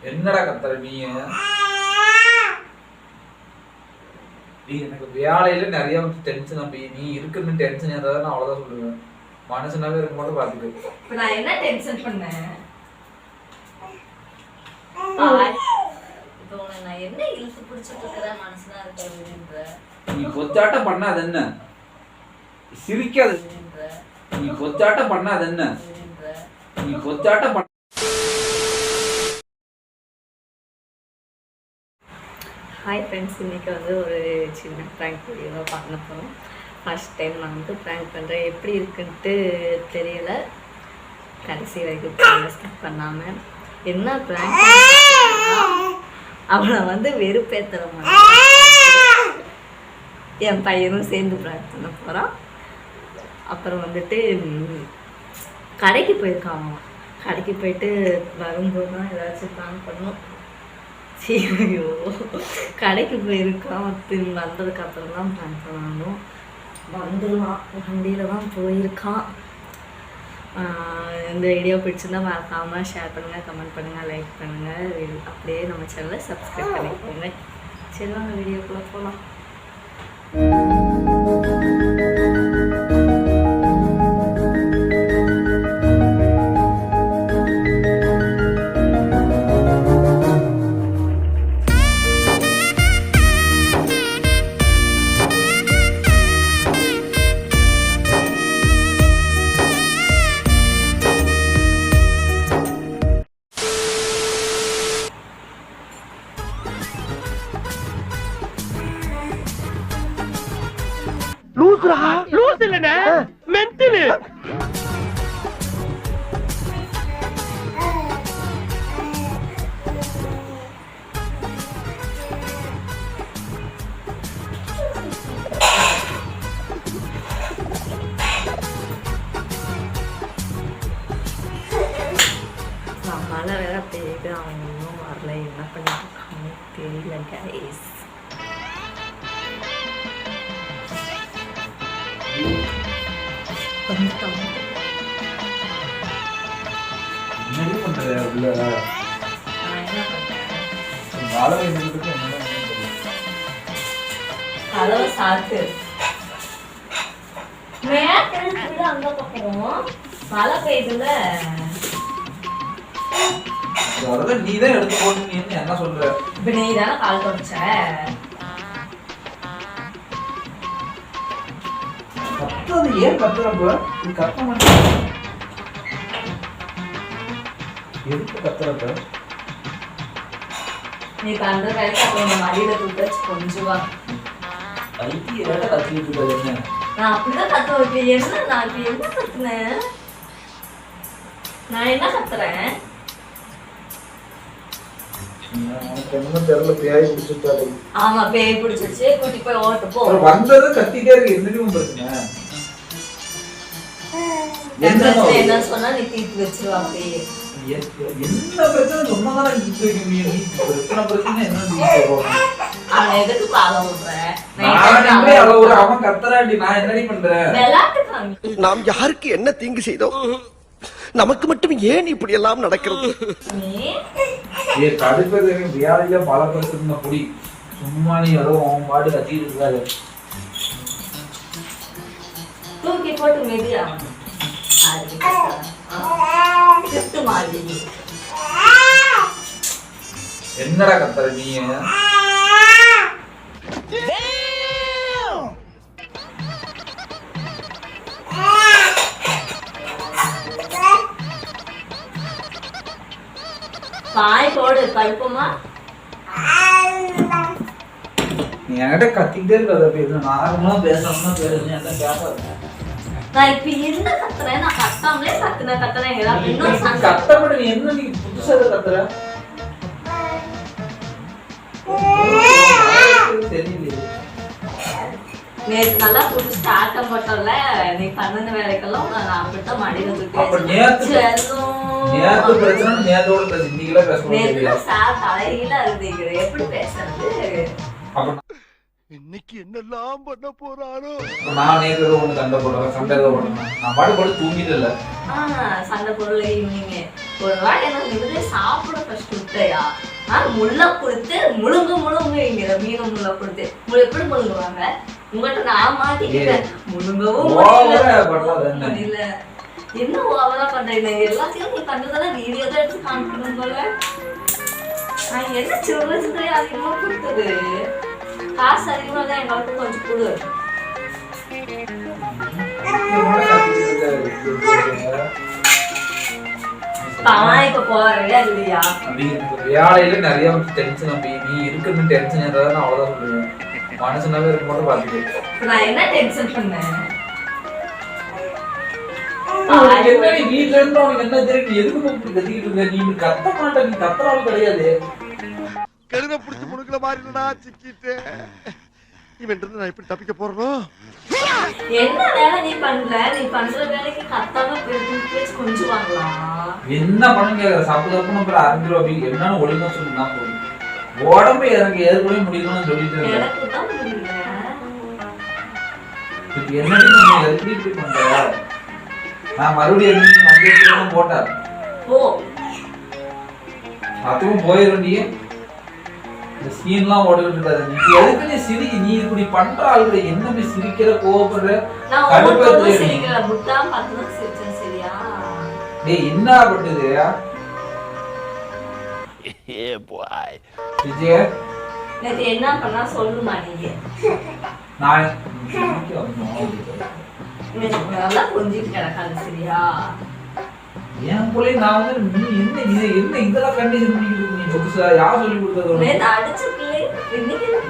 என்னடா கத்துற நீ? எனக்கு வேலையில நிறைய டென்ஷன். அப்படி நீ இருக்குன்னு டென்ஷன் ஏதாவது நான் அவ்வளவுதான் சொல்லுவேன். மனுஷனாவே இருக்க மட்டும் பாத்துக்க. நான் என்ன டென்ஷன் பண்ணேன்? நான் என்ன இழுத்து பிடிச்சிட்டு இருக்கற மனுஷனா இருக்கறதுன்ற. நீ கொச்சாட்டம் பண்ணா அது என்ன? சிரிக்காத. நீ கொச்சாட்டம் பண்ணா அது என்ன? நீ கொச்சாட்டம் பண்ண. ஹாய் ஃப்ரெண்ட்ஸ், இன்றைக்கி ஒரு சின்ன ப்ராங்க் வீடியோவை பார்க்க போகிறோம். ஃபர்ஸ்ட் டைம் நான் ப்ராங்க் பண்ணுறேன். எப்படி இருக்குன்ட்டு தெரியல. கடைசி வரைக்கும் ஸ்கிப் பண்ணாமல் என்ன ப்ராங்க் அவனை வெறுப்பேற்றுற மாதிரி என் பையனும் சேர்ந்து ப்ராங்க் பண்ண போகிறான். அப்புறம் கடைக்கு போயிருக்கான். அவன் கடைக்கு போயிட்டு வரும்போது தான் ஏதாச்சும் ப்ராங்க் பண்ணணும். ஐயோ, கடைக்கு போயிருக்கான். திரும்பி வந்ததுக்கப்புறம் தான் ப்ராங்க் பண்ணணும். வந்துடுவான். வண்டியில் தான் போயிருக்கான். இந்த வீடியோ பிடிச்சிருந்தா மறக்காமல் ஷேர் பண்ணுங்கள், கமெண்ட் பண்ணுங்கள், லைக் பண்ணுங்கள். அப்படியே நம்ம சேனலை சப்ஸ்கிரைப் பண்ணிக்கோங்க. சரி, வாங்க வீடியோக்குள்ளே போகலாம். லூஸ் இல்லனே, மென்டல். மழை வேற பெய்யுது. அவன் இன்னும் வரல. என்ன பண்ணிட்டு இருக்கான்னு தெரியல கைஸ். என்னடி பண்ற? உள்ள நான் என்ன பண்றேன்? மழை பெய்யுறதுக்கு என்னடா கதவை சாத்து. மேல அங்க பக்கம் மழை பெய்யுதுல. நீதான் எடுத்து போட்டு நீ என்ன சொல்ற? இப்ப நீ தானே கால் தொடச்ச. கத்துறது ஏன் கத்துறப்ப? நீ கத்த மாட்டேன். எதுக்கு கத்துறப்ப? நீ பண்ற வேலைக்கு அப்புறம் மடியில தூக்கச்சு கொஞ்சுவா. ஐடி ஏடா கத்திட்டு இருக்காது என்ன? நான் அப்படிதான் கத்த வைப்பேன். என்ன நான் இப்ப என்ன கத்துனேன்? நான் என்ன கத்துறேன்? ஆமா, பேய் பிடிச்சிருச்சு. கூட்டி போய் ஓட்டு போ. வந்தது கத்திட்டே இருக்கு. என்னடி பிரச்சனை? என்ன சொன்னா நீ தீர்த்து வச்சிருவா. அப்படியே என்ன பிரச்சனை சொன்னாதான் பிரச்சனை என்ன? அவன் எதுக்கு பால விடுற? அவன் கத்துறாண்டி. நான் என்னடி பண்றேன்? விளையாட்டு. நாம் யாருக்கு என்ன தீங்கு செய்தோம்? நமக்கு மட்டும் ஏன் இப்படி எல்லாம் நடக்கிறது? தடுப்பது வியாதியில பல பிரச்சனை புடி. சும்மா நீ ஏதோ அவன் பாட்டு கத்திட்டு இருக்காரு. தூக்கி போட்டு மெதியா. என்னடா கத்துற நீ? பாய் போடு கழுப்புமா. நீ என்கிட்ட கத்திக்கிட்டே இருக்காத. நார்மலா பேசணும்னா பேசுறேன். எல்லாம் கேட்காது. நான் இப்ப என்ன கத்துறேன்? நான் கத்தாமலே கத்துறேன். கத்தப்பட நீ என்ன? நீ புதுசா கத்துற தெரியல. நேற்று நல்லா புடிச்சு ஆட்டம் போட்டோம்ல. நீ பண்ண வேலைக்கெல்லாம் நான் அப்படித்தான் மடியில தலையில இருந்தீங்க. எப்படி பேசுறது? இன்னைக்கு என்னெல்லாம் பண்ண போறாரோ. நான் நேற்று ஏதோ ஒன்று சண்டை போடுறேன், சண்டை ஏதோ போடுறேன். நான் பாட்டு போட்டு தூங்கிட்டு இல்லை. சண்டை பொருள் ஈவினிங் ஒரு வாட்டி என்ன சாப்பிட ஃபர்ஸ்ட் விட்டையா முள்ள கொடுத்து முழுங்குங்கிற மீனை முள்ள கொடுத்து எப்படி முழுங்குவாங்க உங்கள்கிட்ட நான் மாட்டிக்கிட்டேன். முழுங்கவும் முடியல. என்ன ஓவரா பண்றீங்க? எல்லாத்தையும் நீ பண்றதால வீடியோ தான் எடுத்து காமிக்கணும் போல. நான் என்ன சில்லறை சில்லறை அதிகமா கொடுத்தது? காசு அதிகமா தான் எங்களுக்கு கொஞ்சம் கொடு. இப்ப போறா இல்லையா? வேலையில நிறைய டென்ஷன் அப்படி நீ இருக்குன்னு டென்ஷன் ஏதாவது அவ்வளவுதான் சொல்லுவேன். மனுஷனாவே இருக்க மட்டும் பாத்துட்டு நான் என்ன டென்ஷன் பண்ணேன்? வீட்டுல இருந்து உனக்கு என்ன தெரியும்? எதுக்கு கத்திக்கிட்டு இருக்க? நீ கத்த மாட்ட, நீ கத்துறாலும் கிடையாது. கழுத புடிச்சு முடுக்கல மாதிரி சிக்கிட்டு இவன் இருந்து நான் எப்படி தப்பிக்க போறோம்? என்ன வேலை நீ பண்ற? நீ பண்ற வேலைக்கு கத்தாம கொஞ்சம் வாங்கலாம். என்ன பண்ணுங்க? சாப்பிட்டு அப்புறம் அரைஞ்சிரும். என்னன்னு ஒழுங்கா சொல்லுங்க. உடம்பு எனக்கு ஏற்கனவே முடியணும்னு சொல்லிட்டு எனக்கு தான் முடியல. என்னடி பண்ண எப்படி பண்ற? நான் மறுபடியும் போட்டேன். அதுவும் போயிடும். நீ சீன்லாம் ஓடிட்டு இருக்காது. நீ எதுக்கு நீ சிரிக்க? நீ இப்படி பண்ற ஆளுங்க என்ன போய் சிரிக்கிற கோவப்படுற? என்ன பண்ணுது விஜய? என்ன பண்ணா சொல்லுமா நீங்க? நான் நல்லா கொஞ்சிட்டு கிடக்காது சரியா? என் போல நான் வந்து நீ என்ன இதெல்லாம் கண்டிஷன் பண்ணிக்கிட்டு நீ புதுசா யார் சொல்லி கொடுத்தது?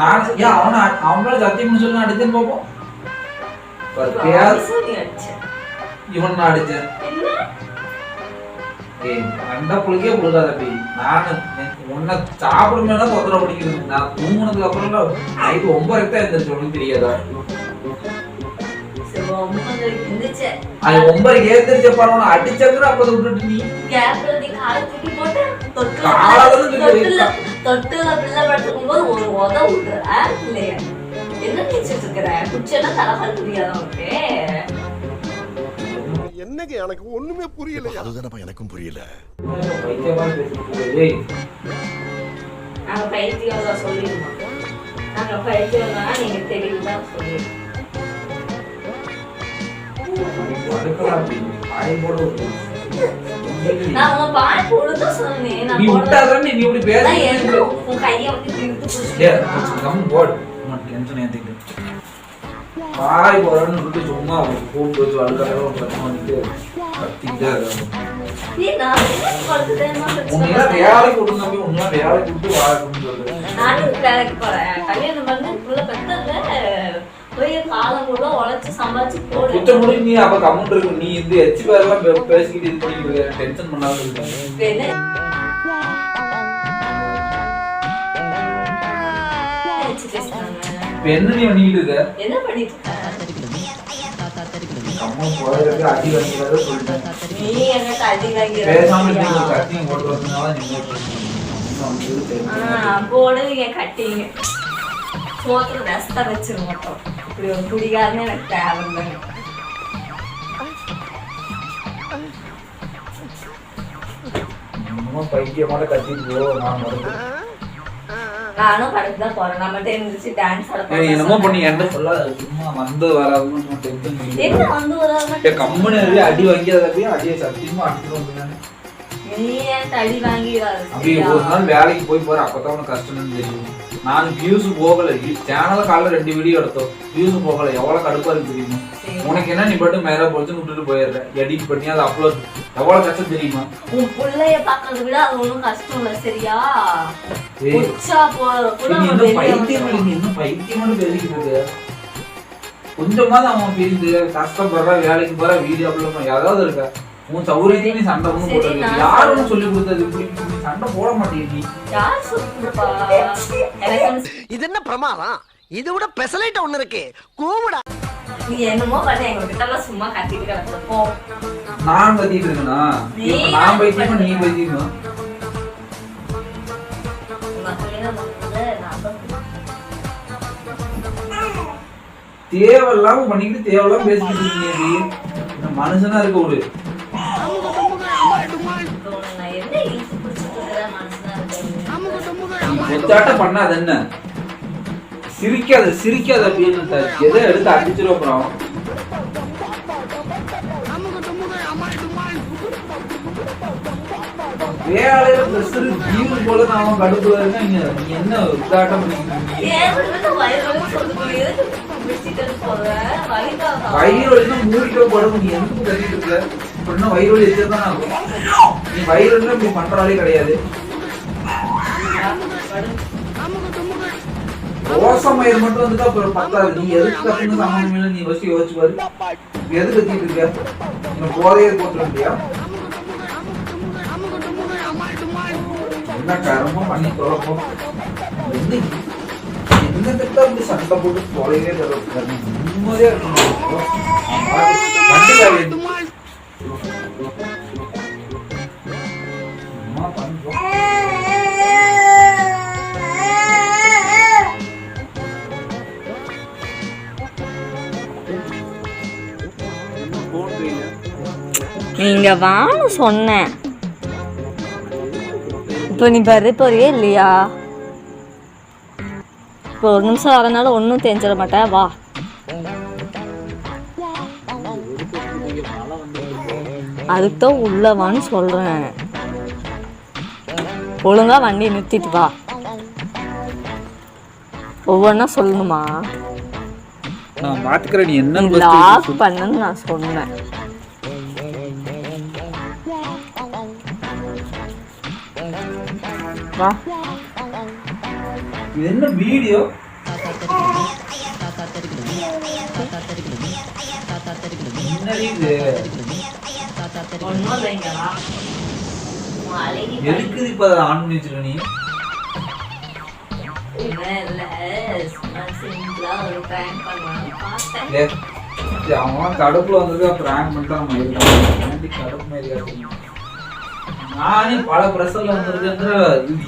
நான் ஏன் அவனால சத்தியம் சொல்லி அடிச்சேன்னு பார்ப்போம். இவன் நான் அடிச்சேன். அண்டா புழுக்கே புழுகாத அப்படி. நான் உன்னை சாப்பிடுமே தொந்தரவு படிக்கிறது. நான் தூங்குனதுக்கு அப்புறம் நைட்டு 9 தான் எந்திரிச்சு. உனக்கு தெரியாதா? அது 9 ஏந்திரிச்ச பாருங்க அடிச்சதுக்கு அப்ப விட்டுட்டு நீ தொட்டுல பிள்ளை படுத்துக்கும் போது ஒரு உத விட்டுற இல்லையா? என்ன நினைச்சிட்டு இருக்கிற? குச்செல்லாம் தலகால் புரியாத உனக்கு? என்னங்க எனக்கு ஒண்ணுமே புரியல. அதுதானப்பா எனக்கும் புரியல. நாங்க பைத்தியம் தான் சொல்லிடுவோம். நாங்க பைத்தியம் தான் நீங்க தெரியுதான் சொல்லிடுவோம். நான் உங்க பாய் போடுதா சொன்னேன். நீ விட்டாதே நீ இப்படி பேச. உன் கையை வந்து திருப்பி புடிச்சு. Come boat. நான் டென்ஷன் ஏத்திட்டு. பாய் போறன்னு விட்டு சும்மா கூப்பிட்டு வச்சு அழுகாதோ பிரச்சனை பண்ணிட்டு கத்திட்டே இருக்காங்க. நீ நான் சொல்றதேமா உன்னை வேலைக்கு விட்டு நம்பி உன்னை வேலைக்கு விட்டு வாழணும்னு சொல்றேன். நானும் வேலைக்கு போறேன். கல்யாணம் பண்ணி புள்ள பெத்தல போய் காலம் கூட உழைச்சு சம்பாதிச்சு போடு. குத்த முடி நீ அப்ப கமெண்ட் இருக்கு. நீ இந்த எச்சி பேர்லாம் பேசிக்கிட்டு இது பண்ணிட்டு டென்ஷன் பண்ணாத இருக்க. என்ன நீ பண்ணிட்டு இருக்க? என்ன பண்ணிட்டு இருக்க? அம்மா போறதுக்கு அடி வாங்கிறத சொல்லிட்டேன். நீ என்ன அடி வாங்கிற? பேசாம நீ கட்டிங் போட்டு வரதுனால நீ போடுவீங்க கட்டிங். சோத்துல ரஸ்தா வச்சிரு மாட்டோம். இப்படி ஒரு குடிகாரன்னு எனக்கு தேவையில்லை. பைத்தியமான கத்திட்டு போ. நானும் கடைக்கு தான் போறேன். நம்மகிட்ட இருந்துச்சு டான்ஸ் ஆட. என்னமோ பண்ணி என்ன சொல்லாத. சும்மா வந்து வராதுன்னு டென்ஷன் பண்ணி. என்ன வந்து வராது? கம்மனு அடி வாங்கியதாவே அடியை சத்தியமா அடிச்சுட்டு வந்தேன். நீ ஏன் அடி வாங்கிடாது? அப்படி ஒரு நாள் வேலைக்கு போய் போற அப்பதான் உனக்கு கஷ்டம்னு தெரியும். நான் வியூஸ் போகல. சேனல காலைல 2 வீடியோ எடுத்தோம். வியூஸ் போகல. எவ்வளவு கடுப்பா இருக்கு தெரியுமா? உனக்கு என்ன நீ மட்டும் மேல போச்சு விட்டுட்டு போயிடுற. எடிட் பண்ணி அதை அப்லோட் எவ்வளவு கஷ்டம் தெரியுமா? உன் பிள்ளைய பாக்கிறத விட அது ஒன்றும் கஷ்டம் இல்லை சரியா? பைத்தியமான பேசிக்கிட்டு கொஞ்சமாவது அவன் பிரிந்து கஷ்டப்படுற வேலைக்கு போற வீடியோ அப்லோட் பண்ண ஏதாவது இருக்க. உன் சௌரியத்தையும் நீ சண்டை ஒண்ணு போடுறது யாரும் சொல்லி கொடுத்தது? இப்படி சண்டை போட மாட்டேங்க. இது என்ன பிரமாதம்? இதை விட பெசலைட் ஒண்ணு இருக்கு. கூவுடா. நீ என்னமோ பண்ண எங்க கிட்ட சும்மா கத்திட்டு கிடப்போ. நான் கத்திட்டு இருக்கேனா? நான் பைத்தியமா நீ பைத்தியமா? தேவையில்லாம பண்ணிக்கிட்டு தேவையில்லாம பேசிக்கிட்டு இருக்கீங்க. இந்த மனுஷனா இருக்க விடு. இப்போ உனக்கு நான் என்ன இழுத்து பிடிச்சிட்டு இருக்கிறேன் மனசுதான் இருக்கேன். ஒத்தாட்டம் பண்ணாத என்ன? சிரிக்காத சிரிக்காத அப்படின்னு எதை எடுத்து அடிச்சிடும். அப்புறம் வேலையில பிரஷர் ஜீவன் போல நான் கடுப்புல இருக்கேன். நீ என்ன ஒத்தாட்டம் பண்ணிக்கிட்டு வயிறு வலினா மூடிக்கோ படும். நீ எதுக்கு கட்டிட்டு இருக்க? அப்படின்னா வயிறு வலி வச்சுதான் ஆகும். நீ வயிறு வலினா இப்படி பண்றாலே கிடையாது. ரோசமயிர் மட்டும் வந்துட்டு அப்புறம் பத்தாது. நீ எதுக்கு கத்துன்னு சமாளிமையில நீ வச்சு யோசிச்சு பாரு. எது கத்திட்டு இருக்க? நீ போதையே போட்டுற முடியா? என்ன கரமும் பண்ணி தொலைப்போம். என்ன திட்ட அப்படி சண்டை போட்டு தொலைவே தர நிம்மதியா இருக்கணும். நீங்க வான்னு சொன்னேன். இப்போ நீ வர போறியே இல்லையா? இப்போ ஒரு நிமிஷம் வரனால ஒன்றும் தெரிஞ்சிட மாட்டேன். வா. அதுதான் உள்ளவான்னு சொல்றேன். ஒழுங்கா வண்டி நிறுத்திட்டு வா. ஒவ்வொன்றா சொல்லணுமா? நான் மாத்திக்கிறேன். நீ என்ன லாக் பண்ணுன்னு நான் சொன்னேன். வா. இது என்ன வீடியோ? எதுக்கு இப்ப ஆன் பண்ணி வச்சிருக்க நீ? அவன் கடுப்புல வந்தது பிராங்க் பண்ணிட்டு நம்ம கடுப்பு மாதிரி நானே பல பிரசல்ல வந்திருக்கு.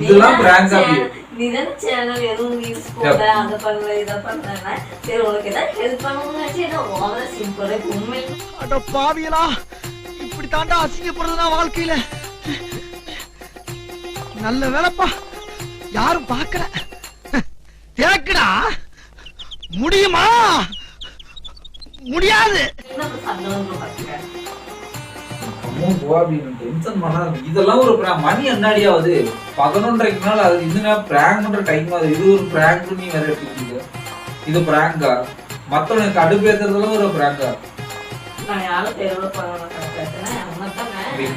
இதெல்லாம் பிராங்க் ஆகி நீ தானே சேனல் எதுவும் ரீல்ஸ் போட அதை பண்ணல இதை பண்ணலன்னா சரி உனக்கு ஏதாவது ஹெல்ப் பண்ணணும்னா சிம்பிளே உண்மை. அட பாவியலா, இப்படி தாண்டா அசிங்கப்படுறதுனா வாழ்க்கையில. நல்ல வேலைப்பா, யாரும் பார்க்கல. கேக்குடா முடியுமா? முடியாது. இதெல்லாம் ஒரு மணி என்னாடியாவது 11:30 நாள் அது. இது பிராங்க் பண்ற டைம் ஆகுது. இது ஒரு பிராங்க் நீ வேற எடுத்துக்கீங்க. இது பிராங்கா? மத்தவனுக்கு கடுப்பேத்துறதுலாம் ஒரு பிராங்கா?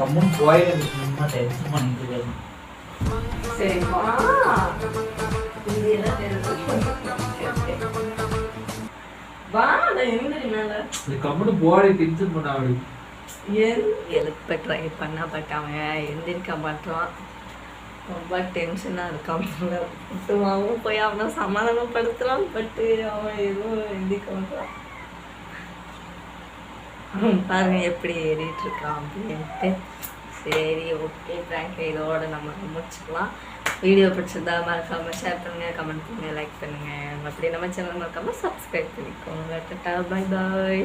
கம்முன்னு போய் சும்மா டென்ஷன் பண்ணிட்டு இருக்காங்க. கம்முன்னு போய் டென்ஷன் பண்ண அப்படி எழுப்ப ட்ரை பண்ணா பட் அவன் எந்திரிக்க மாட்டான். ரொம்ப டென்ஷனாக இருக்கான். அவன் போய் அவனை சமாதானப்படுத்துறான். பட்டு அவன் எதுவும் எந்திரிக்க மாட்டான். பாருங்க எப்படி ஏறிட்டு இருக்கான் அப்படின்ட்டு. சரி ஓகே தேங்க்யூ. இதோட நம்ம முடிச்சுக்கலாம். வீடியோ பிடிச்சிருந்தா மறக்காமல் ஷேர் பண்ணுங்கள், கமெண்ட் பண்ணுங்கள், லைக் பண்ணுங்கள். அப்படி நம்ம சேனல் மறக்காமல் சப்ஸ்கிரைப் பண்ணிக்கோங்க. Tata, bye bye.